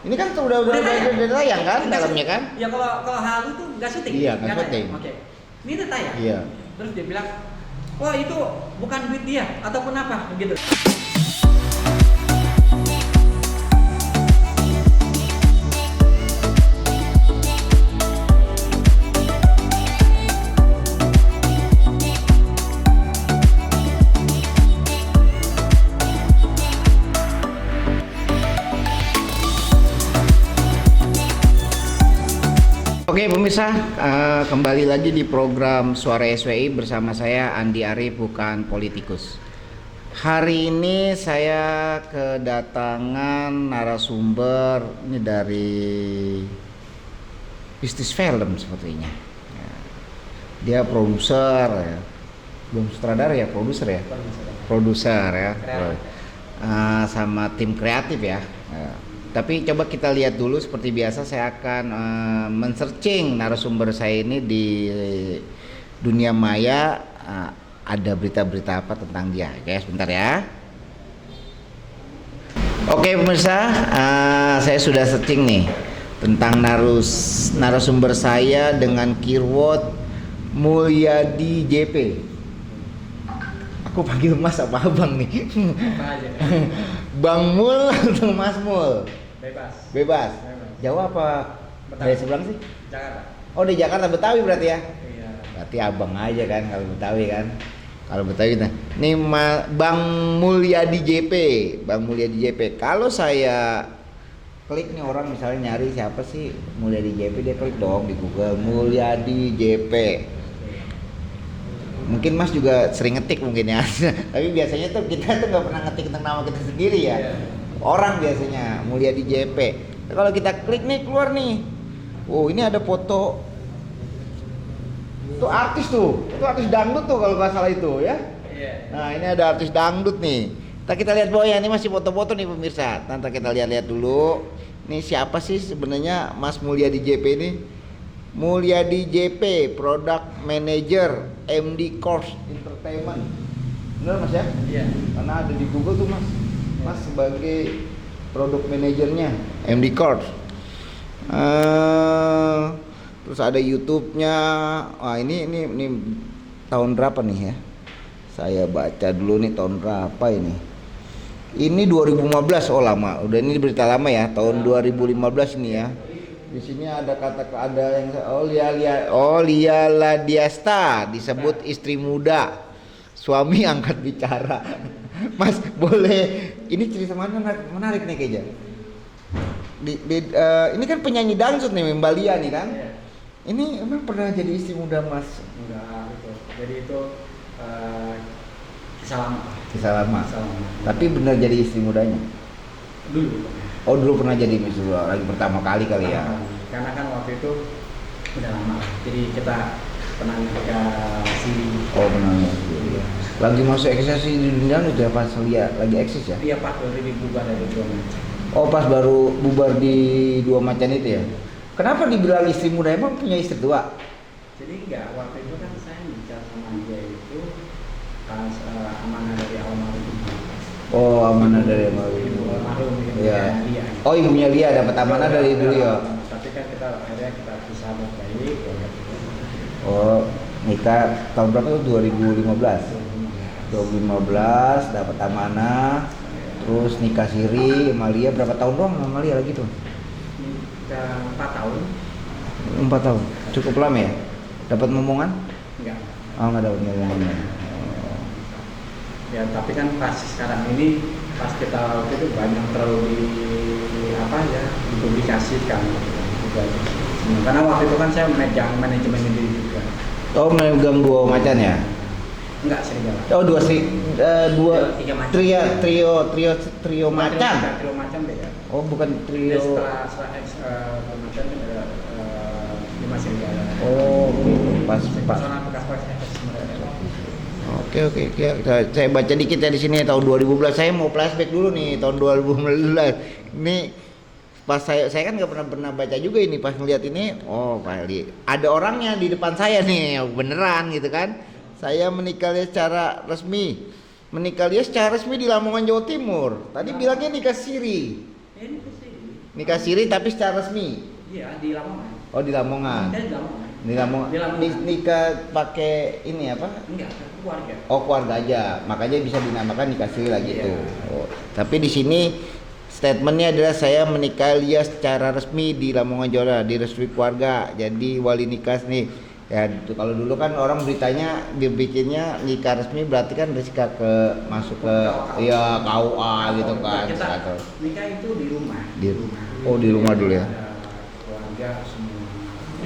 Ini kan udah tayang kan dalamnya kan? Ya kalau halu tuh nggak syuting. Iya, nggak syuting. Oke. Ini udah tayang. Iya. Terus dia bilang, wah itu bukan duit dia ataupun apa gitu. Oke pemirsa, kembali lagi di program Suara SWI bersama saya Andi Arif, bukan politikus. Hari ini saya kedatangan narasumber ini dari bisnis film sepertinya. Dia produser, ya. Belum sutradara ya, produser ya, produser ya, sama tim kreatif ya. Tapi coba kita lihat dulu, seperti biasa saya akan men-searching narasumber saya ini di dunia maya, ada berita-berita apa tentang dia. Oke, sebentar ya. Oke pemirsa, saya sudah searching nih tentang narasumber saya dengan keyword Mulyadi JP. Aku panggil Mas apa Abang nih? Apa aja? Bang Mul atau Mas Mul? Bebas. Jauh apa? Dari seberang sih? Jakarta. Oh di Jakarta, Betawi berarti ya? Iya. Berarti abang aja kan kalau Betawi kan? Kalau Betawi nah. Nih Bang Mulyadi JP, Bang Mulyadi JP. Kalau saya klik nih, orang misalnya nyari siapa sih Mulyadi JP, dia klik dong di Google Mulyadi JP. Mungkin Mas juga sering ngetik mungkin ya. Tapi biasanya tuh kita tuh nggak pernah ngetik tentang nama kita sendiri ya. Orang biasanya Mulyadi JP. Nah, kalau kita klik nih, keluar nih. Oh ini ada foto. Itu artis tuh. Itu artis dangdut tuh kalau nggak salah itu ya. Nah ini ada artis dangdut nih. Kita lihat bahwa ya ini masih foto-foto nih pemirsa. Nanti kita lihat-lihat dulu. Ini siapa sih sebenarnya Mas Mulyadi JP ini? Mulyadi JP, Product Manager MD Course Entertainment. Benar Mas ya? Iya. Karena ada di Google tuh Mas. Mas sebagai product manajernya MD Course. Terus ada YouTube-nya. Wah, ini tahun berapa nih ya? Saya baca dulu nih tahun berapa ini. Ini 2015, oh lama. Udah ini berita lama ya, tahun 2015 ini ya. Di sini ada ada yang Lia Ladiasta disebut istri muda, suami angkat bicara. Mas boleh, ini cerita mana menarik nih kayaknya. Ini kan penyanyi dangdut nih Mbak Lia nih kan. Iya. Ini emang pernah jadi istri muda Mas? Enggak itu. Jadi itu kisah lama. Kisah lama. Tapi benar jadi istri mudanya? Dulu. Oh dulu pernah jadi istri muda, lagi pertama kali kali ya. Karena kan waktu itu udah lama. Jadi kita pernah si. Oh pernah ya. Lagi masuk eksis di dunia itu ya, pas lihat lagi eksis ya? Iya Pak, baru dibubar dari Dua Macan. Oh pas baru bubar di Dua Macan itu ya? Kenapa dibilang istri muda, emang punya istri tua? Jadi enggak, waktu itu kan saya bicara sama dia itu pas amanah dari almarhum. Oh amanah dari almarhum. Iya. Oh ibunya Lia dapat amanah dari dulu ya? Tapi kan akhirnya kita bisa baik. Oh nikah tahun berapa tuh? 2015 dapat amanah, terus nikah siri sama Lia berapa tahun doang sama Lia lagi tuh? Nikah 4 tahun. 4 tahun, cukup lama ya? Dapat momongan? Enggak. Oh nggak dapat momongan. Ya tapi kan pas sekarang ini pas kita waktu itu banyak terlalu dipublikasikan juga. Karena waktu itu kan saya memegang manajemen ini juga. Oh memegang Dua Macan ya? Enggak serigala. Oh dua Tiga macan. trio macan. Trio macan beda. Oh bukan trio. Setelah macan ada 5 serigala. Oh pas. Personal bekas Oke. Saya baca dikit ya di sini tahun 2012. Saya mau flashback dulu nih tahun 2012. Ini pas saya kan nggak pernah baca juga ini, pas melihat ini, oh kali ada orangnya di depan saya nih, beneran gitu kan. Saya menikah secara resmi di Lamongan Jawa Timur. Tadi bilangnya nikah siri. Nikah siri tapi secara resmi. Iya, di Lamongan. Oh, di Lamongan. Nikah di Lamongan. Di Lamongan. Di Lamongan. Nikah pakai ini apa? Enggak, keluarga. Oh, keluarga aja. Makanya bisa dinamakan nikah siri lagi Iya. tuh. Oh, tapi di sini statementnya adalah saya menikah Lia secara resmi di Lamongan Jawa Barat, direstui keluarga. Jadi wali nikah nih. Ya kalau dulu kan orang beritanya dibikinnya nikah resmi berarti kan risika ke masuk ke ya KUA gitu kan. Kita nikah itu di rumah. Di rumah. Oh, di rumah dulu ya. Ada keluarga semua.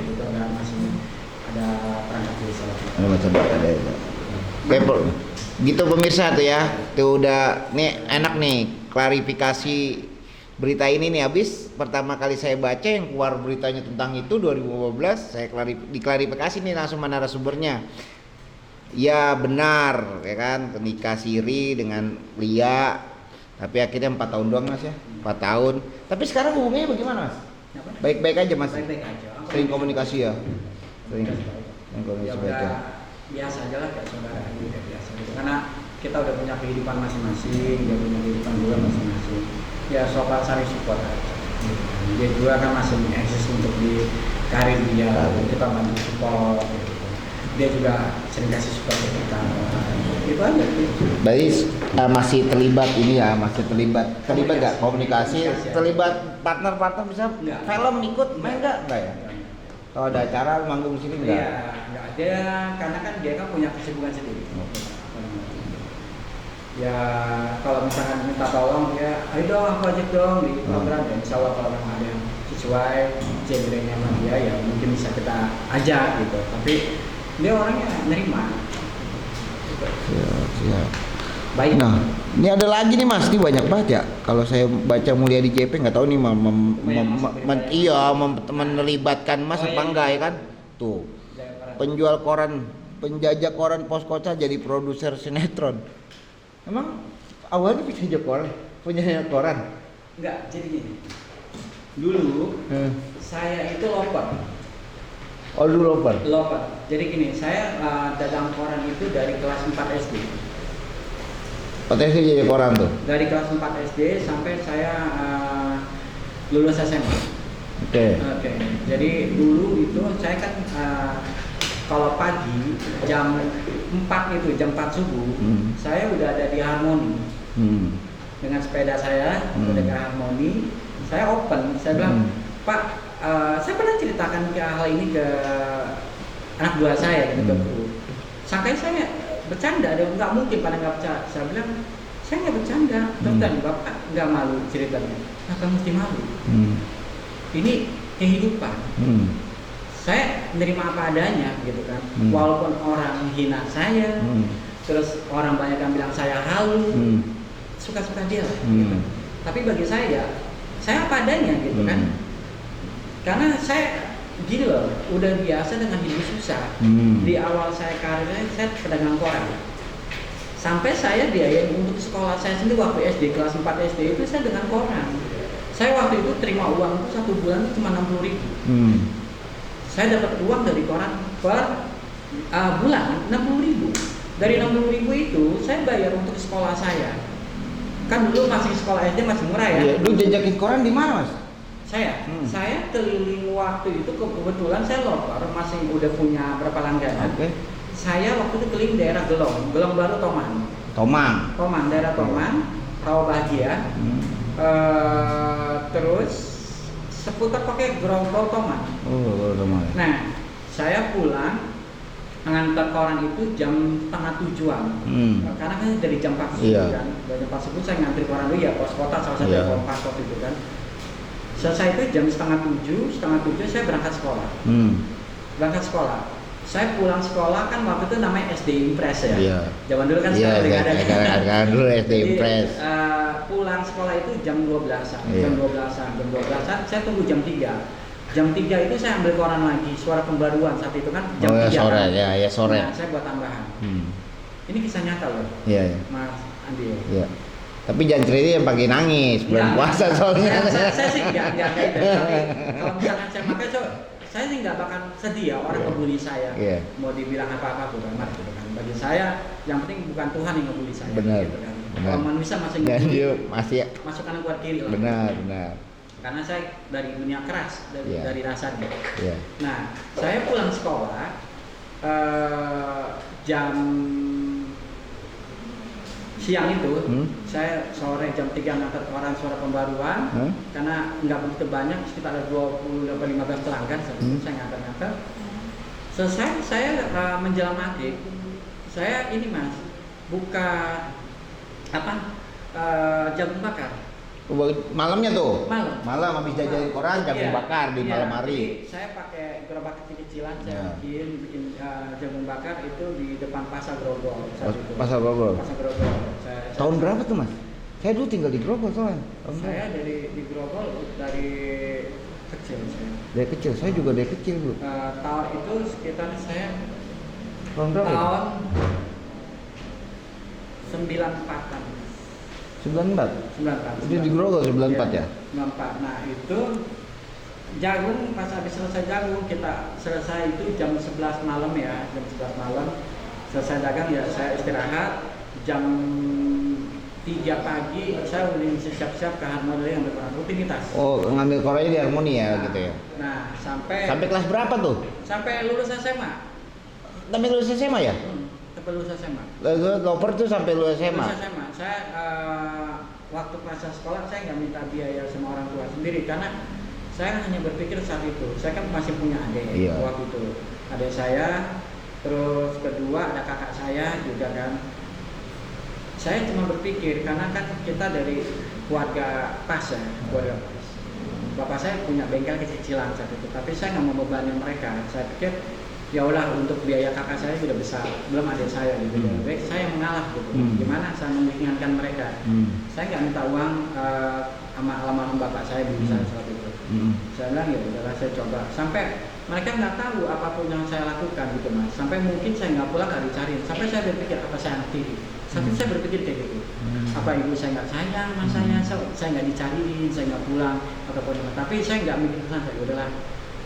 Itu ada masih ada perangkat desa. Ada macam ada. Oke, gitu pemirsa tuh ya. Tuh udah nih enak nih klarifikasi berita ini nih. Habis pertama kali saya baca yang keluar beritanya tentang itu 2015, saya diklarifikasi nih langsung mana narasumbernya. Ya benar ya kan, nikah siri dengan Lia, tapi akhirnya 4 tahun doang Mas ya, 4 tahun. Tapi sekarang hubungannya bagaimana Mas? Baik-baik aja Mas? Baik-baik aja. Sering komunikasi ya? Sering Ya komunikasi udah baik ya? biasa aja lah kayak saudara gitu, biasa gitu. Karena kita udah punya kehidupan masing-masing, dia punya kehidupan juga masing-masing. Ya soal saling support aja. Dia juga kan masih eksis untuk di karir dia, kita bantu support. Gitu. Dia juga sering kasih support ke kita. Itu aja. Gitu. Berarti masih terlibat ini ya, masih terlibat nggak komunikasi, terlibat partner bisa Enggak. film ikut main nggak ya? Kalau ada acara manggung sini enggak? Iya, enggak ada karena kan dia kan punya kesibukan sendiri. Ya kalau misalkan minta tolong ya, ayo dong aku ajak dong di program ya, insya Allah kalau memang ada yang sesuai genre-nya sama dia ya mungkin bisa kita ajak gitu. Tapi dia orangnya nerima. Siap. Baik. Nah, ini ada lagi nih Mas, ini banyak banget ya. Kalau saya baca Mulia di JP nggak tahu nih menelibatkan Mas apa enggak ya kan? Tuh, penjual koran, penjajah koran Pos Kota jadi produser sinetron. Emang awalnya bisa jadi koran, punya koran? Enggak, jadi gini. Dulu saya itu loper. Oh dulu loper. Jadi gini, saya dagang koran itu dari kelas 4 SD. Potensi jadi koran tuh. Dari kelas 4 SD sampai saya lulus SMA. Oke. Jadi dulu itu saya kan kalau pagi jam 4 itu jam 4 subuh, saya udah ada di Harmoni. Dengan sepeda saya udah ke Harmoni, saya open, saya bilang, "Pak, saya pernah ceritakan hal ini ke anak buah saya gitu ke guru. Sampai saya bercanda, dia nggak mungkin pada nggak percaya. Saya bilang, saya nggak bercanda, dan bapak nggak malu ceritanya. Apa mesti malu? Ini kehidupan. Saya menerima apa adanya gitu kan. Walaupun orang hina saya, terus orang banyak yang bilang saya halu, suka-suka dia lah. Gitu. Tapi bagi saya apa adanya gitu kan. Karena saya gini loh, udah biasa dengan hidup susah. Di awal saya karirnya saya pedagang koran. Sampai saya biayain untuk sekolah saya sendiri waktu SD kelas 4 SD itu saya dengan koran. Saya waktu itu terima uang itu 1 bulan itu cuma 60.000. Saya dapat uang dari koran per bulan 60.000. Dari 60.000 itu saya bayar untuk sekolah saya. Kan dulu masih sekolah SD masih murah ya. Lu jajakin koran di mana Mas? Saya keliling waktu itu kebetulan saya loper masih udah punya berapa langganan. Saya waktu itu keliling daerah Gelong baru Tomang, daerah Tomang, Rawa Bahagia, terus seputar pakai Grogol Tomang. Nah, saya pulang mengantar koran itu jam 6:30-an. Karena kan dari jam 4 subuh kan, dari jam 4 subuh saya ngantri koran dulu ya Pos Kota salah satu Kompas waktu itu kan. Selesai itu jam 6:30 saya berangkat sekolah. Saya pulang sekolah kan waktu itu namanya SD Impres ya. Zaman dulu kan sekarang udah ada. Kan dulu SD Impres. Pulang sekolah itu jam 12-an. Jam 12-an saya tunggu jam 3. Jam 3 itu saya ambil koran lagi, Suara Pembaruan saat itu kan jam 3 sore kan? ya sore. Nah, saya buat tambahan. Ini kisah nyata loh. Iya. Mas Andi. Iya. Tapi jangan cerita yang pagi nangis bulan puasa soalnya. Saya sih enggak itu. Tapi kalau misalkan saya pakai saya sih nggak bakal sedih ya orang ngebully saya. Mau dibilang apa bukan amat gitu kan. Bagi saya yang penting bukan Tuhan yang ngebully saya. Benar. Gitu kan. Kalau manusia masih ngebully, masuk kanan keluar kiri lah. Benar. karena saya dari dunia keras, dari dasarnya. Nah, saya pulang sekolah jam siang itu, saya sore jam 3 ngangkat koran Suara Pembaruan, karena nggak begitu banyak, sekitar ada 20-15 pelanggan, saya ngangkat-ngangkat. Selesai, saya menjelang maghrib, saya ini mas, buka jagung bakar. Malamnya tuh? Malam habis jajan koran, jagung bakar di malam hari. Jadi saya pakai gerobak kecil-kecilan, saya bikin jagung bakar itu di depan Pasar Grogol. Pasar Grogol? Pasar Grogol. Tahun berapa tuh mas? Saya dulu tinggal di Grogol soalnya. Saya di Grogol dari kecil saya. Dari kecil? Saya juga dari kecil bu. Tahun itu sekitar saya tahun berapa? Tahun 94-an. 94? 94. Itu di Grogol 94 ya? 94. Nah itu jagung, pas habis selesai jagung, kita selesai itu jam 11 malam ya, jam 11 malam selesai dagang ya, saya istirahat. Jam 3 pagi saya udah siap-siap ke Harmoni yang berperan rutinitas. Oh, ngambil korannya di Harmoni ya, gitu ya? Nah, sampai kelas berapa tuh? Sampai lulus SMA. Sampai lulus SMA ya? Sampai lulus SMA. Loper tuh sampai lulus SMA? Lulus SMA. Saya waktu masa sekolah saya nggak minta biaya sama orang tua sendiri, karena saya hanya berpikir saat itu, saya kan masih punya adik waktu itu. Adik saya, terus kedua ada kakak saya juga kan. Saya cuma berpikir, karena kan kita dari keluarga pas ya, keluarga pas. Bapak saya punya bengkel kecil-kecilan saat itu, tapi saya nggak mau membebani mereka. Saya pikir ya udah, untuk biaya kakak saya sudah besar, belum adik saya gitu. Baik, saya mengalah gitu. Gimana saya meringankan mereka? Saya nggak minta uang sama almarhum bapak saya, ibu saya saat itu. Saya bilang ya udahlah, saya coba. Sampai mereka nggak tahu apapun yang saya lakukan gitu mas. Sampai mungkin saya nggak pulang, nggak dicariin. Sampai saya berpikir apa saya anak tiri. Sampai saya berpikir kayak gitu. Apa ibu saya nggak sayang sama saya nggak dicariin, saya nggak pulang ataupun apa. Tapi saya nggak mikir ke sana, ya udahlah.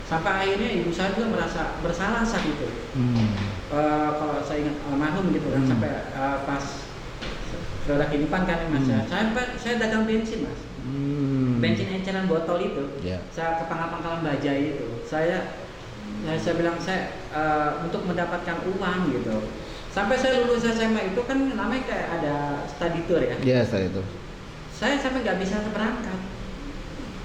Sampai akhirnya ibu saya juga merasa bersalah saat itu. Kalau saya ingat almarhum gitu kan, sampai pas sudah kehidupan kan mas, saya dagang bensin mas. Bensin eceran botol itu, saya ke pangkalan baja itu, saya bilang saya untuk mendapatkan uang gitu. Sampai saya lulus SMA itu kan namanya kayak ada study tour ya. Iya, study tour. Saya sampai nggak bisa berangkat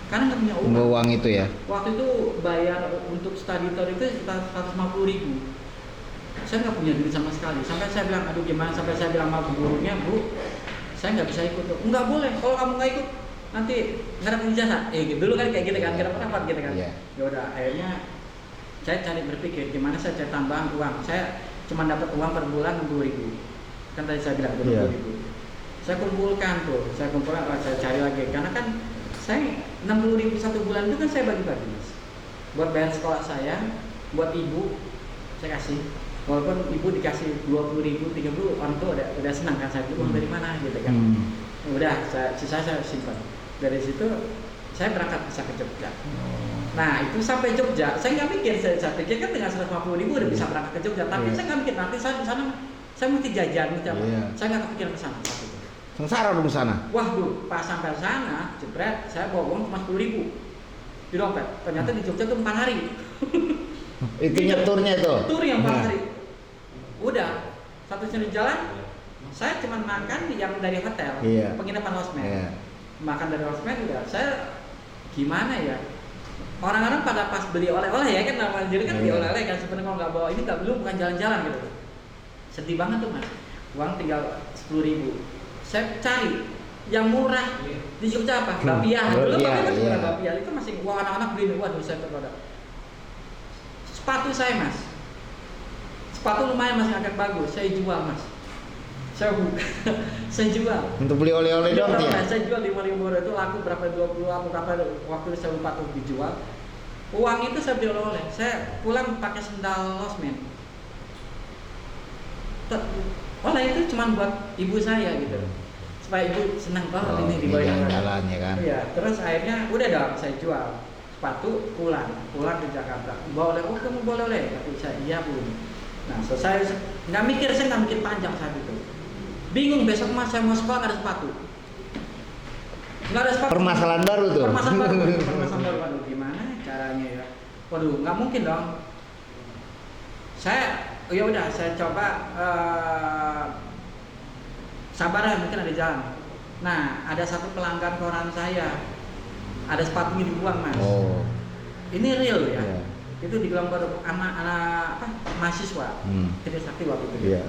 karena nggak punya uang. Uang itu ya. Waktu itu bayar untuk study tour itu sekitar 150.000. Saya nggak punya duit sama sekali. Sampai saya bilang aduh gimana. Sampai saya bilang sama gurunya, bu, saya nggak bisa ikut. Nggak boleh. Kalau kamu nggak ikut nanti nggak dapat ijazah. Gitu dulu kan kayak gitu kan. Nggak dapat gitu kan. Ya udah akhirnya saya cari berpikir gimana saya cari tambahan uang. Saya cuma dapat uang per bulan 60.000. Kan tadi saya bilang 60.000. Saya kumpulkan tuh, saya cari lagi. Karena kan saya 60.000 satu bulan itu kan saya bagi-bagi mas. Buat bayar sekolah saya, buat ibu saya kasih. Walaupun ibu dikasih 20.000, 30, orang tua udah senang kan, saya uang dari mana gitu kan. Udah, sisa saya simpan. Dari situ saya berangkat bisa ke Jogja. Nah itu sampai Jogja, saya nggak mikir, saya pikir kan dengan 150.000 udah bisa berangkat ke Jogja, tapi saya nggak mikir nanti saya di sana saya mesti jajan, mesti apa? Saya nggak kepikiran ke sana. Sengsara dong sana. Wah pas sampai sana, jebret, saya bawa uang cuma 10.000 di dompet. Ternyata di Jogja tuh 4 hari. Itu nyeturnya itu. Tur yang 4 hari. Udah satu sini jalan, saya cuma makan yang dari hotel, penginapan losmen. Makan dari losmen udah, saya gimana ya? Orang-orang pada pas beli oleh-oleh ya kan, namanya jadi kan beli oleh-oleh kan, sebenarnya kalau nggak bawa ini nggak belum bukan jalan-jalan gitu. Sedih banget tuh mas, uang tinggal 10.000. Saya cari yang murah di Jogja apa? Bapia. Dulu kan Bapia itu masih uang anak-anak beli, waduh saya tergoda. Sepatu saya mas, sepatu lumayan masih agak bagus, saya jual mas. Saya jual. Untuk beli oleh-oleh dong ya? Saya jual 5.000 itu laku berapa 20 apa berapa waktu saya lupa tuh dijual. Uang itu saya beli oleh-oleh. Saya pulang pakai sendal losmen. Oleh itu cuma buat ibu saya gitu. Supaya ibu senang banget ini dibawain jalan ya kan. Iya, terus akhirnya udah dong saya jual. Sepatu pulang ke Jakarta. Bawa oleh, kamu boleh oleh? Tapi saya iya bu. Nah selesai nggak mikir, saya nggak mikir panjang saat itu. Bingung besok mas saya mau sekolah nggak ada sepatu. nggak ada sepatu. Permasalahan baru tuh. Permasalahan baru. Waduh, gimana caranya ya? Waduh, nggak mungkin dong. Ya udah, saya coba sabar ya, mungkin ada jalan. Nah, ada satu pelanggan koran saya, ada sepatunya dibuang, Mas. Oh. Ini real ya. Yeah. Itu di Gelang Baru anak mahasiswa. Trisakti waktu itu. Yeah.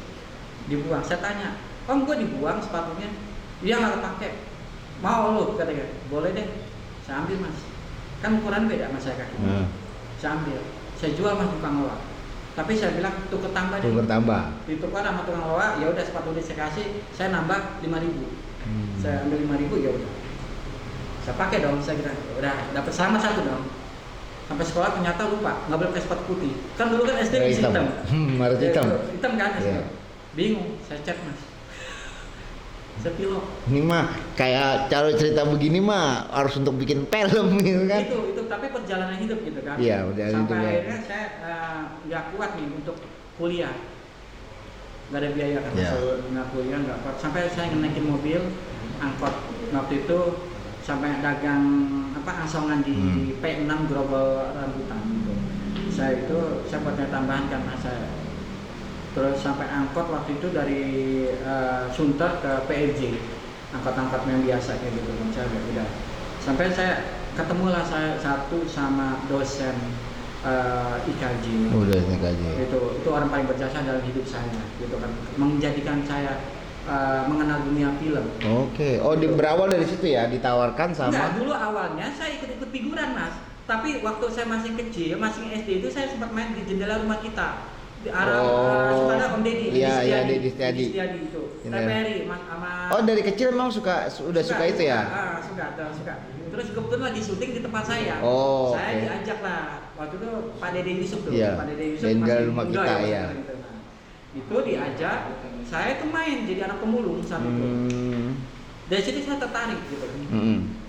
Dibuang. Saya tanya, "Om, gua dibuang sepatunya?" "Iya, nggak kepake." "Mau lu?" katanya. "Boleh deh." Saya ambil, Mas. Kan ukuran beda Mas saya kaki. Saya ambil. Saya jual Mas tukang loa. Tapi saya bilang tuker tambah deh. Tuker tambah. Ditukar sama tukang loa, ya udah sepatu ini saya kasih, saya nambah 5.000. Saya ambil 5.000, ya udah. Saya pakai dong, saya kira udah dapat sama satu dong. Sampai sekolah ternyata lupa, nggak boleh pakai sepatu putih. Kan dulu kan SD bisa hitam. Warna hitam. Hitam kan SD. Yeah. Bingung, saya cek Mas. Saya pilok. Ini mah kayak cara cerita begini mah harus untuk bikin film gitu kan. Itu tapi perjalanan hidup gitu kan. Iya, perjalanan hidup. Sampai akhirnya saya nggak kuat nih untuk kuliah. Nggak ada biaya kan, nggak kuliah nggak kuat. Sampai saya ngenaikin mobil, angkot waktu itu sampai dagang asongan di P6 Grogol Rambutan gitu. Saya buatnya tambahan karena saya terus sampai angkot waktu itu dari Sunter ke PRJ, angkot-angkot yang biasa kayak gitu. Saya udah sampai saya ketemulah saya satu sama dosen IKJ. Dosen IKJ. Itu orang paling berjasa dalam hidup saya gitu kan, menjadikan saya mengenal dunia film. Oke. Oh, berawal dari situ ya, ditawarkan sama. Enggak, dulu awalnya saya ikut-ikut figuran Mas. Tapi waktu saya masih kecil, masih SD itu saya sempat main di jendela rumah kita. Di arah Sultan Om Deddy. Iya, Deddy Setiadi. Itu. TPRI Mas sama. Oh, dari kecil memang suka itu ya? Suka. Terus kebetulan lagi syuting di tempat saya. Oh, saya diajak lah. Waktu itu Pak Dede Yusuf tuh. Iya. Pak Dede Yusuf masih rumah kita ya. Itu diajak, saya tuh main jadi anak pemulung saat itu. Dari situ saya tertarik gitu.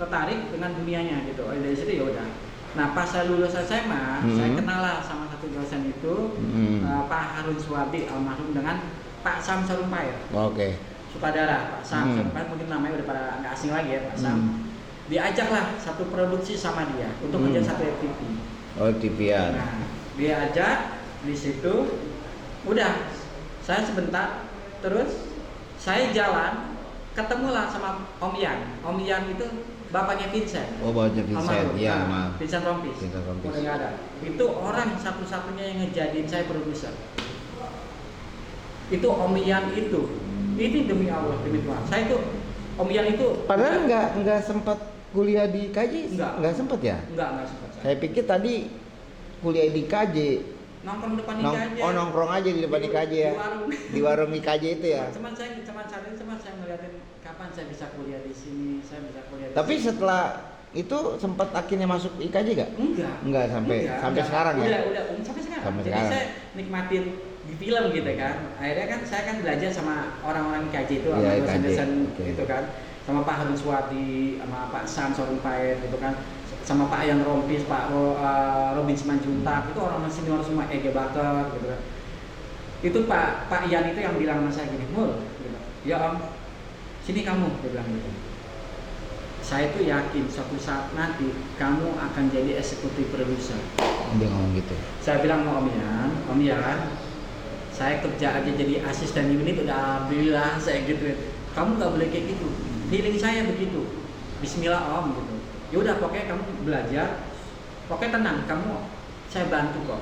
Tertarik dengan dunianya gitu. Dari situ ya udah. Nah, pas saya lulus SMA, saya kenal lah sama satu dosen itu, Pak Harun Suwardi almarhum dengan Pak Sam Sarumpait. Oke. Sutradara Pak Sam Sarumpait, mungkin namanya udah pada nggak asing lagi ya Pak Sam. Diajaklah satu produksi sama dia untuk kerja satu FTV. Oh, TV-an. Nah, dia ajak di situ, udah saya sebentar, terus saya jalan, ketemulah sama Om Yan. Om Yan itu bapaknya Vincent. Oh, bapaknya Vincent. Iya, Nah, Vincent Rompis. Udah nggak ada. Itu orang satu-satunya yang ngejadiin saya produser. Itu Om Yan itu. Ini demi Allah, demi Tuhan. Saya itu Om Yan itu. Padahal nggak sempat kuliah di KJ. Nggak sempat ya? Nggak sempat. Saya pikir tadi kuliah di KJ. Nongkrong depan IKJ. Oh, nongkrong aja di depan IKJ ya. Di warung IKJ itu ya. Cuman saya ngeliatin kapan saya bisa kuliah di sini, saya bisa kuliah di Tapi sini. setelah itu sempat akhirnya masuk IKJ gak? Enggak sampai sekarang ya. Udah sampai sekarang. Sampai Jadi sekarang. saya nikmatin di film gitu kan. Akhirnya kan saya kan belajar sama orang-orang IKJ itu, sama dosen-dosen itu kan. Sama Pak Harun Suwardi, sama Pak Sam Sarumpait gitu kan. Sama Pak Yan Rompis, Pak Robin Simanjuntak, itu orang senior semua, Ege Baker gitu kan. Itu Pak Yan itu yang bilang sama saya gini, "Mul, gitu. Ya Om, sini kamu," dia bilang gitu. "Saya tuh yakin suatu saat nanti kamu akan jadi eksekutif produser." Dia ngomong gitu. Saya bilang sama Om Yan, saya kerja aja jadi asisten unit udah alhamdulillah saya gitu. Kamu nggak boleh kayak gitu. Feeling saya begitu. Bismillah Om gitu. Ya udah pokoknya kamu belajar. Pokoknya tenang, saya bantu kok.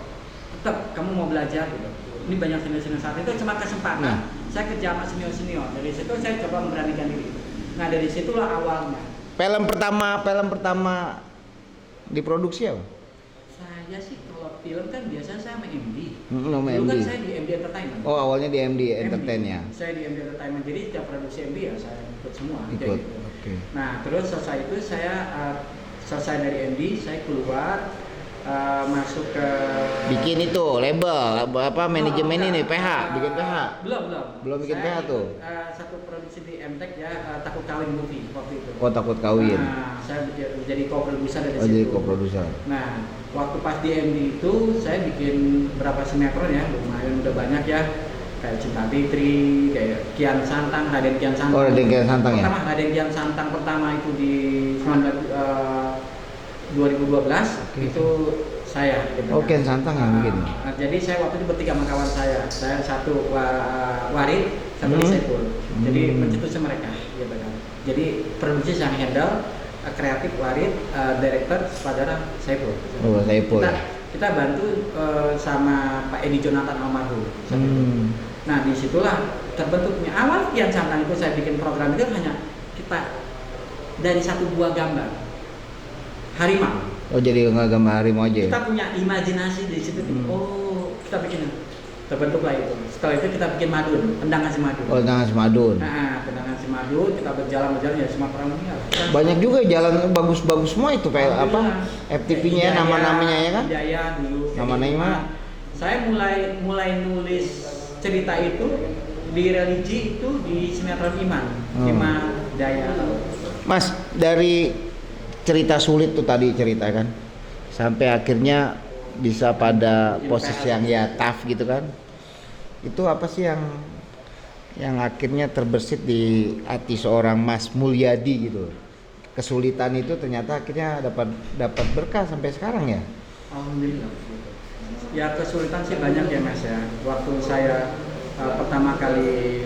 Tetap kamu mau belajar gitu. Ini banyak senior-senior saat itu cuma kesempatan. Saya kerja sama senior-senior. Dari situ saya coba memberanikan diri. Nah, dari situlah awalnya. Film pertama diproduksi apa? Saya sih kalau film kan biasanya saya sama MD. Nama Dulu kan MD. saya di MD Entertainment. Oh, awalnya di MD Entertain ya. Saya di MD Entertainment. Jadi setiap produksi MD ya saya ikut semua. Ikut. Gitu. Oke. Nah, terus selesai itu saya selesai dari MD, saya keluar masuk ke Bikin itu label apa manajemen ini PH, bikin PH. Belum Bikin saya PH tuh. Satu produksi di MTech ya, Takut Kawin Movie waktu itu. Oh, Takut Kawin. Nah, saya jadi co-producer dari situ. Jadi co-producer. Nah, waktu pas di MD itu saya bikin berapa sinetron ya, lumayan udah banyak ya. kayak Cinta Fitri, kayak Kian Santang, Raden Kian Santang. Oh, Raden Kian Santang ya? Pertama Raden Kian Santang pertama itu di 2012 itu saya. Gitu, Oh, Kian Santang yang bikin. Jadi saya waktu itu bertiga sama kawan saya satu Warid, satu Saiful. Jadi mencetusnya mereka, gitu kan. Jadi produksi yang handle, kreatif Warid, director, sutradara Saiful. Oh, Saiful. Kita bantu sama Pak Edi Jonathan almarhum. Nah disitulah terbentuknya awal Kian Santang itu saya bikin program itu hanya kita dari satu buah gambar harimau. Oh jadi nggak gambar harimau aja? Kita punya imajinasi di situ. Oh kita bikin terbentuklah itu. Setelah itu kita bikin madun, tendangan si madun. Oh tendangan si madun. Nah tendangan si madun kita berjalan ya semua orang meninggal. Banyak juga jalan bagus-bagus semua itu kayak apa FTP-nya nama-namanya ya kan? Jaya dulu. Nama-namanya mana? Saya mulai nulis cerita itu di religi itu di sinetron Iman, Iman Daya. Mas dari cerita sulit tuh tadi cerita kan, sampai akhirnya bisa pada posisi yang ya tough gitu kan, itu apa sih yang akhirnya terbersit di hati seorang Mas Mulyadi gitu? Kesulitan itu ternyata akhirnya dapat berkah sampai sekarang ya? Alhamdulillah. Ya kesulitan sih banyak ya Mas ya. Waktu saya pertama kali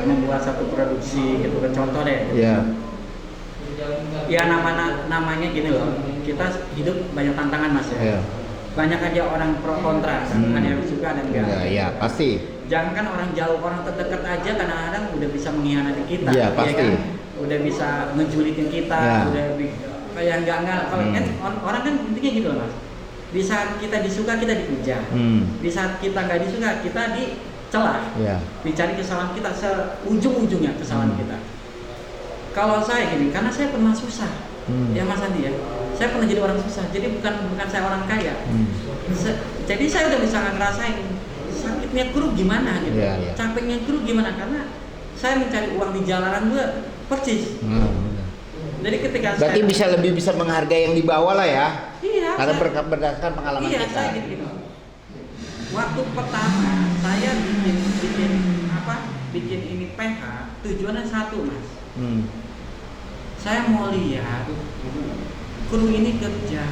membuat satu produksi gitu kan, contoh deh. Iya. Ya namanya gini loh. Kita hidup banyak tantangan Mas ya. Yeah. Banyak aja orang pro kontra, ada yang suka ada yang enggak. Iya, pasti. Jangan kan orang jauh, orang terdekat aja kadang-kadang udah bisa mengkhianati kita. Iya, pasti. Ya kan? Udah bisa ngejulitin kita, udah kayak enggak. Kalau kan orang kan intinya gitu loh Mas. Di saat kita disuka kita dipuja, di saat kita nggak disuka kita dicela, dicari kesalahan kita seujung-ujungnya kesalahan kita. Kalau saya gini, karena saya pernah susah, ya Mas Andi ya, saya pernah jadi orang susah, jadi bukan saya orang kaya, jadi saya udah bisa ngerasain sakitnya kru gimana gitu, capeknya kru gimana karena saya mencari uang di jalanan juga percis. Jadi ketika berarti saya lebih bisa menghargai yang di bawah lah ya. Iya. Karena berdasarkan pengalaman kita. Iya, saya gitu. Waktu pertama saya bikin ini PH, tujuannya satu Mas. Saya mau lihat kru ini kerja.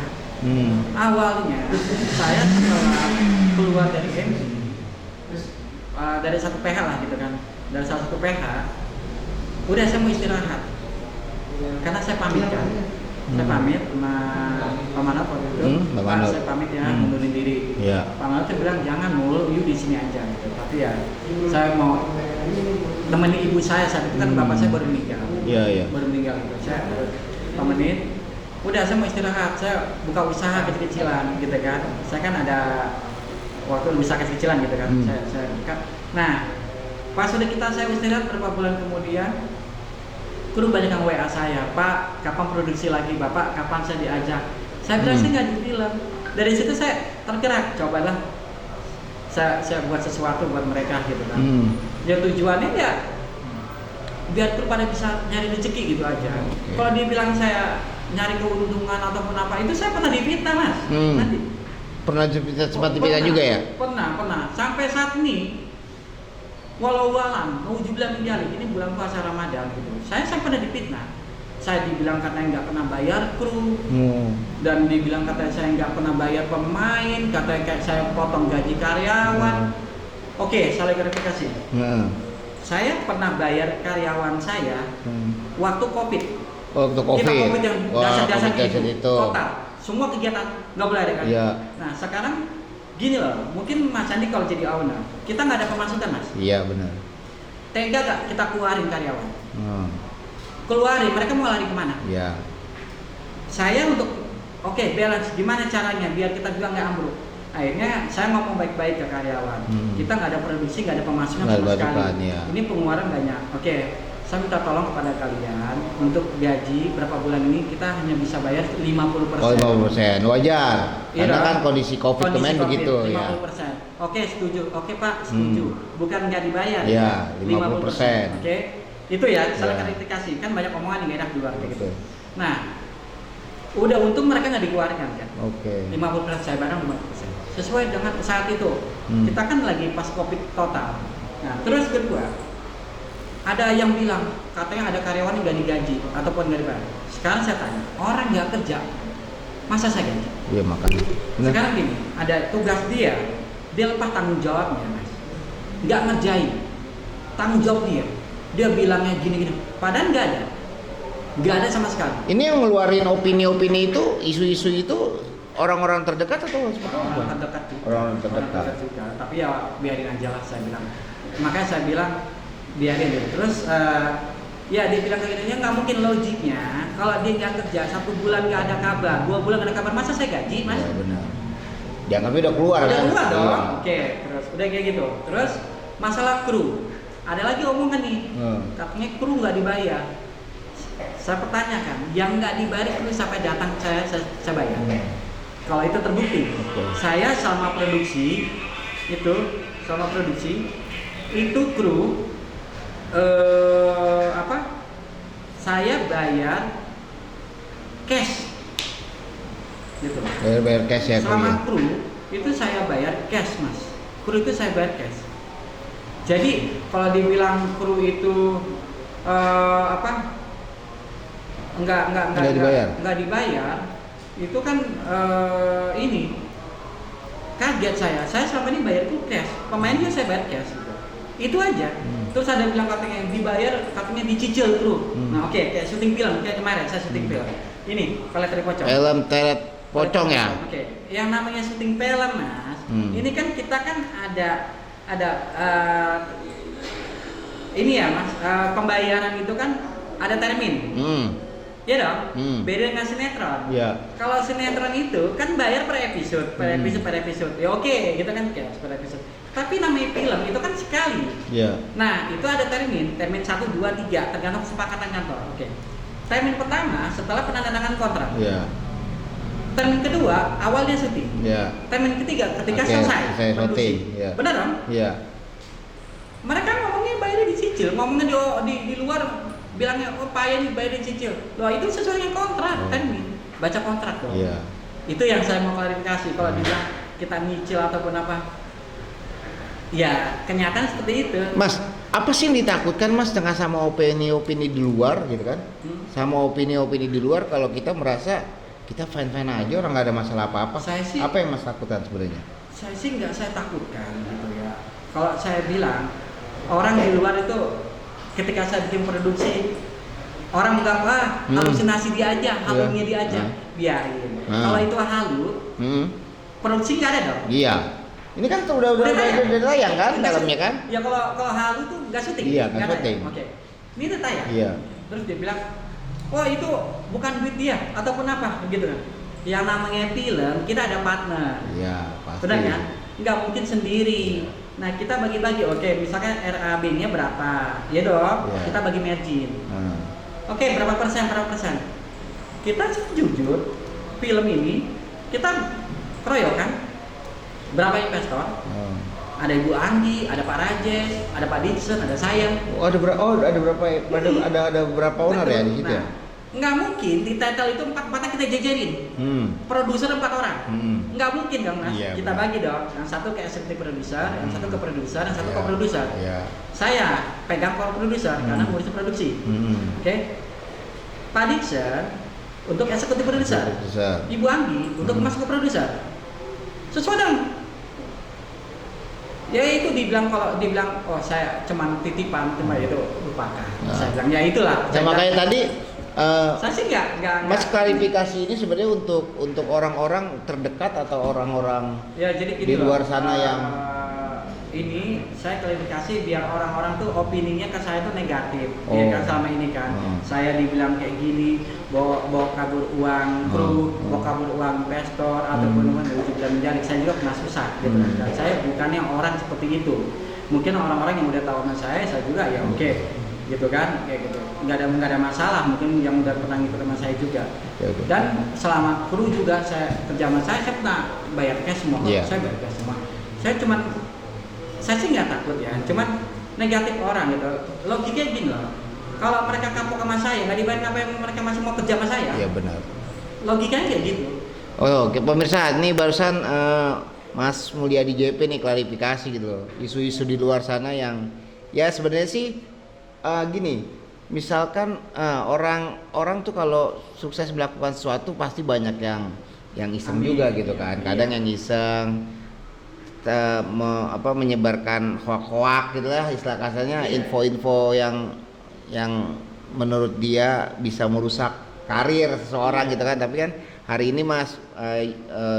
Awalnya saya setelah keluar dari MC, dari satu PH lah gitu kan, dari salah satu PH, udah saya mau istirahat. Karena saya pamit kan, saya pamit sama Pak Manap waktu itu, Pak saya pamit ya mundurin diri. Pak Manap saya bilang jangan mulu, you di sini aja. Gitu. Tapi ya saya mau temani ibu saya saat itu kan bapak saya baru meninggal. Baru meninggal itu, saya temenin. Udah saya mau istirahat, saya buka usaha kecil-kecilan gitu kan. Saya kan ada waktu usaha kecil-kecilan gitu kan. Saya buka. Nah pas udah saya istirahat beberapa bulan kemudian. Kru banyak yang WA saya, Pak, kapan produksi lagi, Bapak, kapan saya diajak? Saya bilang saya nggak di film. Dari situ saya tergerak, cobalah saya buat sesuatu buat mereka gitu kan. Ya tujuannya ya biar kru pada bisa nyari rezeki gitu aja. Kalau dibilang saya nyari keuntungan ataupun apa itu saya pernah difitnah Mas. Nanti. Pernah sempat difitnah juga ya? Pernah. Sampai saat ini. Walau nauzubillah min dzalik, ini bulan puasa Ramadan gitu. Saya pernah difitnah. Saya dibilang katanya nggak pernah bayar kru, dan dibilang katanya saya nggak pernah bayar pemain, katanya kayak saya potong gaji karyawan. Oke, salah klarifikasi. Saya pernah bayar karyawan saya waktu COVID. Waktu COVID. Kita COVID yang dasar-dasar itu. Total, semua kegiatan nggak boleh ada kan. Nah sekarang gini loh, mungkin Mas Andi kalau jadi owner, kita nggak ada pemasukan Mas. Iya benar. Tega gak kita keluarin karyawan? Keluarin, mereka mau lari kemana? Iya. Saya untuk balance, gimana caranya biar kita juga nggak ambruk. Akhirnya saya ngomong baik-baik ke karyawan. Kita nggak ada produksi, nggak ada pemasukan sama sekali. Ini pengeluaran banyak. Saya minta tolong kepada kalian untuk gaji berapa bulan ini kita hanya bisa bayar 50%. Oh 50%, wajar. Karena kan kondisi COVID kemarin begitu 50%. ya. Oke setuju, oke Pak setuju. Bukan nggak dibayar. Iya 50%. Oke, itu ya salah klarifikasi kan banyak omongan yang nggak enak di luar kayak gitu. Nah, udah untung mereka nggak dikeluarkan kan. 50% saya barang 50%. Sesuai dengan saat itu. Kita kan lagi pas COVID total. Nah, terus kedua, ada yang bilang katanya ada karyawan yang nggak digaji ataupun nggak dibayar. Sekarang saya tanya, orang nggak kerja, masa saya gaji? Iya makanya. Sekarang gini, ada tugas dia lepas tanggung jawabnya, Mas. Nggak ngerjain, tanggung jawab dia bilangnya gini-gini, padahal nggak ada sama sekali. Ini yang ngeluarin opini-opini itu, isu-isu itu orang-orang terdekat atau seperti apa? Orang terdekat juga. Orang terdekat juga. Tapi ya biarin aja lah, saya bilang. Makanya saya bilang biarin deh. Terus ya dia bilang kayak gini, ya nggak mungkin logiknya kalau dia nggak kerja 1 bulan nggak ada kabar, 2 bulan nggak ada kabar, masa saya gaji, Mas? Ya benar. Dianggapnya udah keluar Udah kan? keluar dong. Iya. Oke, terus udah kayak gitu. Terus masalah kru, ada lagi omongan nih, katanya kru nggak dibayar. Saya pertanyakan, yang nggak dibayar kru sampai datang saya bayar. Kalau itu terbukti, saya sama produksi itu kru saya bayar cash gitu. Bayar cash ya. Selama kru itu saya bayar cash, Mas. Kru itu saya bayar cash. Jadi kalau dibilang kru itu nggak dibayar, itu kan ini kaget saya selama ini bayar tuh cash, pemainnya saya bayar cash gitu. Itu aja. Terus ada yang bilang katanya dibayar, katanya dicicil kru. Nah oke, kayak syuting film, kayak kemarin saya syuting film ini Pelet Pocong. Film Telet Pocong ya. Oke, yang namanya syuting film, Mas, ini kan kita kan ada ini ya, Mas, pembayaran itu kan ada termin. Iya dong, beda dengan sinetron. Iya. Kalau sinetron itu kan bayar per episode. Ya oke, gitu kan kayak per episode. Tapi namanya film itu kan sekali. Iya. Nah, itu ada termin 1, 2, 3 tergantung kesepakatan kantor. Oke. Termin pertama setelah penandatanganan kontrak. Iya. Termin kedua awal dia syuting. Iya. Termin ketiga ketika selesai syuting. Iya. Benar dong? Iya. Mereka ngomongnya bayarnya dicicil, ngomongnya di luar bilangnya payah nih bayar dicicil. Loh itu sesuai dengan kontrak termin. Baca kontrak dong. Iya. Itu yang saya mau klarifikasi. Kalau dibilang kita nyicil ataupun apa, ya kenyataan seperti itu. Mas, apa sih yang ditakutkan Mas dengan sama opini-opini di luar gitu kan? Sama opini-opini di luar kalau kita merasa kita fine-fine aja, orang nggak ada masalah apa-apa. Apa yang Mas takutkan sebenarnya? Saya sih nggak saya takutkan gitu ya. Kalau saya bilang orang di luar itu ketika saya bikin produksi, orang bilang halusinasi dia aja, halunya dia aja, biarin. Kalau itu halu, produksi nggak ada dong. Iya. Ini kan udah tayang kan dalamnya kan? Ya kalau halu tuh nggak syuting. Iya, nggak syuting. Oke. Ini udah tayang. Iya. Terus dia bilang, oh itu bukan duit dia ataupun apa, gitu kan? Yang namanya film kita ada partner. Iya, pasti. Benar kan? Nggak mungkin sendiri. Nah kita bagi-bagi, oke, misalkan RAB-nya berapa, ya dong, kita bagi margin. Oke, berapa persen? Kita jujur, film ini kita keroyokan. Berapa investor? Ada Ibu Anggi, ada Pak Rajes, ada Pak Dixon, ada saya. Ada berapa owner ya di situ ya? Nggak mungkin di title itu 4 kita jajarin. Produser 4 orang. Nggak mungkin dong, Mas. Iya, kita bagi dong. Yang satu ke executive producer, yang satu ke produser, yang satu co-producer. Saya pegang co-producer karena ngurusin produksi. Oke. Pak Dixon untuk executive producer. Ibu Anggi untuk masuk ke produser. Sesuai dong. Ya itu kalau dibilang saya cuman titipan, cuma itu lupakan. Saya bilang ya itulah. Sama kayak tadi. Saya sih nggak. Mas klarifikasi ini sebenarnya untuk orang-orang terdekat atau orang-orang ya, jadi di luar sana yang ini saya klarifikasi biar orang-orang tuh opininya ke saya tuh negatif. Ya kan selama ini kan saya dibilang kayak gini, bawa kabur uang kru, bawa kabur uang investor ataupun dibilang menjalik. Saya juga pernah susah gitu. Dan saya bukannya orang seperti itu. Mungkin orang-orang yang udah tahu sama saya juga ya oke. Gitu kan, kayak gitu. Nggak ada masalah, mungkin yang udah pernah ngikut sama saya juga. Dan selama kru juga saya kerja sama saya pernah bayar cash semua. Saya bayar cash semua. Saya sih nggak takut ya, cuman negatif orang gitu. Logikanya gini loh, kalau mereka kapok sama saya, nggak dibayar apa yang mereka masih mau kerja sama saya. Iya benar. Logikanya kayak gitu. Oke pemirsa, ini barusan Mas Mulyadi JP nih klarifikasi gitu loh. Isu-isu di luar sana yang ya sebenarnya sih gini, misalkan orang tuh kalau sukses melakukan sesuatu pasti banyak yang iseng juga gitu kan. Kadang yang iseng menyebarkan hoak-hoak gitu lah istilah kasarnya, info-info yang menurut dia bisa merusak karir seseorang gitu kan. Tapi kan hari ini Mas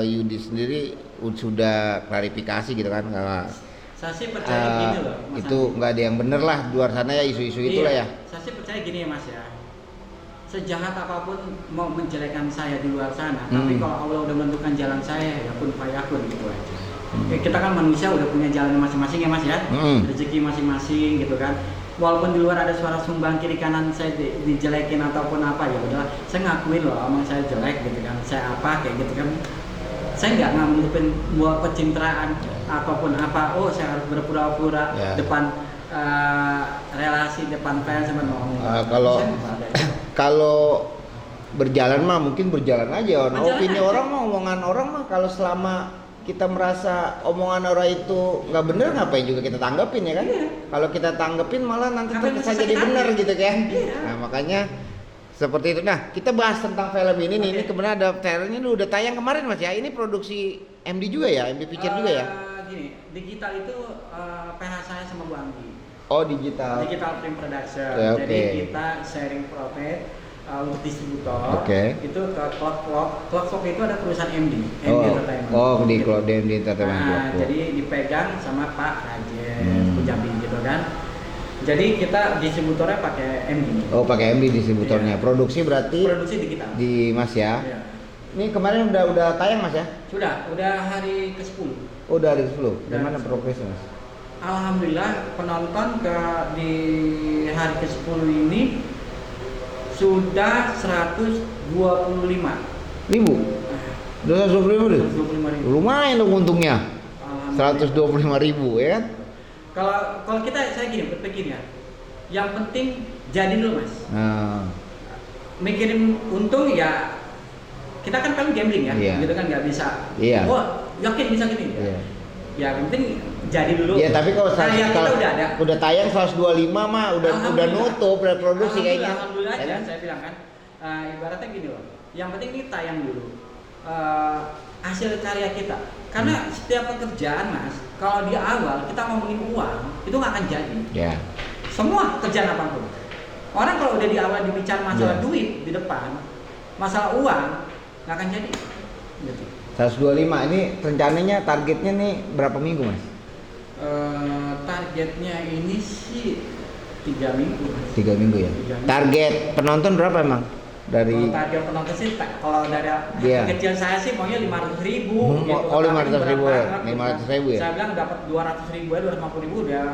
Yudi sendiri sudah klarifikasi gitu kan, kalau saya sih percaya gini loh Mas itu nggak ada yang bener lah di luar sana ya, isu-isu itulah ya. Saya sih percaya gini ya Mas ya, sejahat apapun mau menjelekkan saya di luar sana, tapi kalau Allah udah menentukan jalan saya ya pun fayakun gitu aja. Kita kan manusia udah punya jalan masing-masing ya Mas ya, rezeki masing-masing gitu kan. Walaupun di luar ada suara sumbang kiri kanan saya dijelekin ataupun apa, ya udahlah saya ngakuin loh emang saya jelek gitu kan, saya apa kayak gitu kan. Saya nggak nutupin buat pencitraan ataupun apa, saya harus berpura-pura depan relasi, depan fans sama kalau berjalan mah mungkin berjalan aja. Opini orang mah, omongan orang mah, kalau selama kita merasa omongan orang itu nggak bener, ngapain juga kita tanggepin ya kan? Kalau kita tanggepin malah nanti bisa jadi bener gitu kan? Nah makanya seperti itu. Nah kita bahas tentang film ini nih. Ini kebetulan ada trailernya udah tayang kemarin Mas ya. Ini produksi MD juga ya, MD Picture juga ya? Gini, digital itu PH saya sama Bu Anggi. Oh digital Film Production. Okay. Jadi kita sharing profit untuk distributor. Itu ke Clock itu ada perusahaan MD Entertainment. Di MD Entertainment. Jadi dipegang sama Pak Rajes Pujambi gitu kan. Jadi kita distributornya pakai MD. Pakai MD distributornya. Produksi berarti digital. Di Mas ya. Ini kemarin udah tayang Mas ya? Udah hari ke-10. Udah hari ke-10. Gimana progresnya Mas? Alhamdulillah penonton di hari ke-10 ini sudah 125 ribu. 225 ribu. Lumayan dong untungnya. 125 ribu ya kan? Kalau saya gini berpikir ya, yang penting jadi dulu Mas. Mikirin untung ya, kita kan gambling ya, gitu kan nggak bisa. Yakin bisa gini. Ya yang penting jadi dulu. Ya tapi kalau udah tayang 125 mah udah nutup produksi kayaknya. Alhamdulillah aja saya bilang kan. Ibaratnya gini loh. Yang penting ini tayang dulu. Hasil karya kita. Karena setiap pekerjaan Mas, kalau di awal kita ngomongin uang, itu nggak akan jadi. Semua kerjaan apapun. Orang kalau udah di awal dibicara masalah duit di depan, masalah uang nggak akan jadi. Gitu. 125 ini rencananya targetnya nih berapa minggu Mas? Targetnya ini sih 3 minggu Mas. 3 minggu ya? 3 minggu. Target penonton berapa emang? Target penonton sih kalau dari kecil saya sih maunya 500 ribu gitu. 500 ribu ya? 500 ribu ya? Saya bilang dapat 200 ribu ya, 250 ribu udah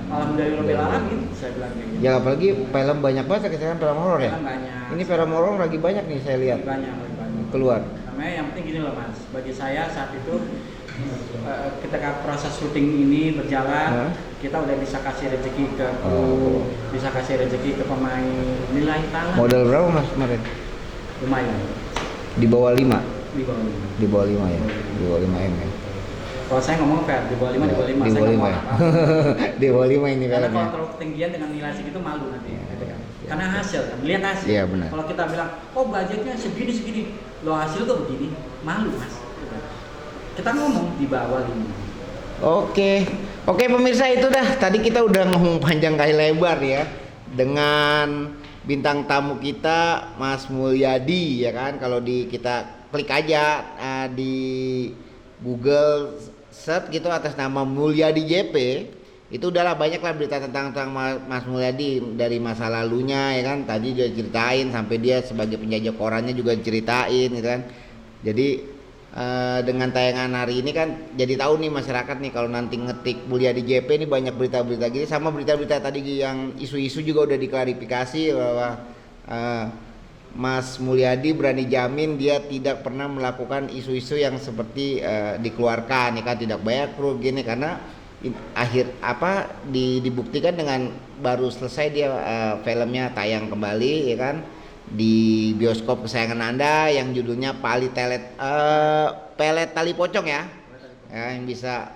alhamdulillah gitu, saya bilang gitu. Ya apalagi film banyak banget kan, film horor ya? Banyak. Ini film horor lagi banyak nih saya lihat. Banyak. Keluar. Namanya yang penting gini loh Mas, bagi saya saat itu ketika proses syuting ini berjalan, kita udah bisa kasih rezeki ke kru, bisa kasih rezeki ke pemain, nilai tangan. Modal berapa Mas kemarin? Lumayan. Di bawah 5? Di bawah 5 ya? Di bawah 5 M ya? Kalau saya ngomong fair, di bawah 5, di bawah 5. Di bawah 5 ya? Di bawah 5 ini filmnya. Karena kalau terlalu ketinggian dengan nilai segitu malu nanti. Karena hasil kan, lihat hasil. Iya benar. Kalau kita bilang, budgetnya segini, lo hasil tuh begini, malu Mas. Kita ngomong di bawah 5. Oke pemirsa, itu dah. Tadi kita udah ngomong panjang kali lebar ya dengan bintang tamu kita Mas Mulyadi ya kan. Kalau kita klik aja di Google search gitu atas nama Mulyadi JP, itu udahlah banyak lah berita tentang Mas Mulyadi dari masa lalunya ya kan. Tadi dia ceritain sampai dia sebagai penjajah korannya juga ceritain gitu kan. Jadi dengan tayangan hari ini kan jadi tahu nih masyarakat nih, kalau nanti ngetik Mulyadi JP ini banyak berita-berita gini, sama berita-berita tadi yang isu-isu juga udah diklarifikasi bahwa Mas Mulyadi berani jamin dia tidak pernah melakukan isu-isu yang seperti dikeluarkan ya kan, tidak bayar kru gini, karena dibuktikan dengan baru selesai dia filmnya tayang kembali ya kan di bioskop kesayangan Anda yang judulnya Pelet Tali Pocong ya. ya, yang bisa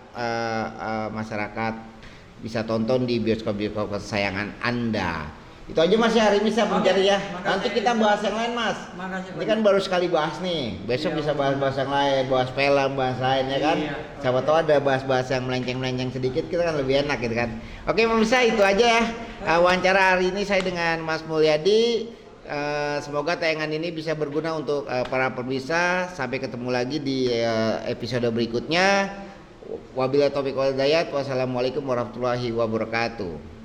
masyarakat bisa tonton di bioskop-bioskop kesayangan Anda. Itu aja Mas ya hari ini saya mencari ya. Nanti kita bahas yang lain Mas. Makasih, Ini kan baru sekali bahas nih. Besok bisa bahas-bahas yang lain, bahas film, bahas lain ya kan. Siapa tahu ada bahas-bahas yang melenceng-melenceng sedikit, kita kan lebih enak gitu kan. Oke pemirsa, itu aja ya wawancara hari ini saya dengan Mas Mulyadi. Semoga tayangan ini bisa berguna untuk para pemirsa. Sampai ketemu lagi di episode berikutnya. Wabillahi taufiq wal hidayah. Wassalamualaikum warahmatullahi wabarakatuh.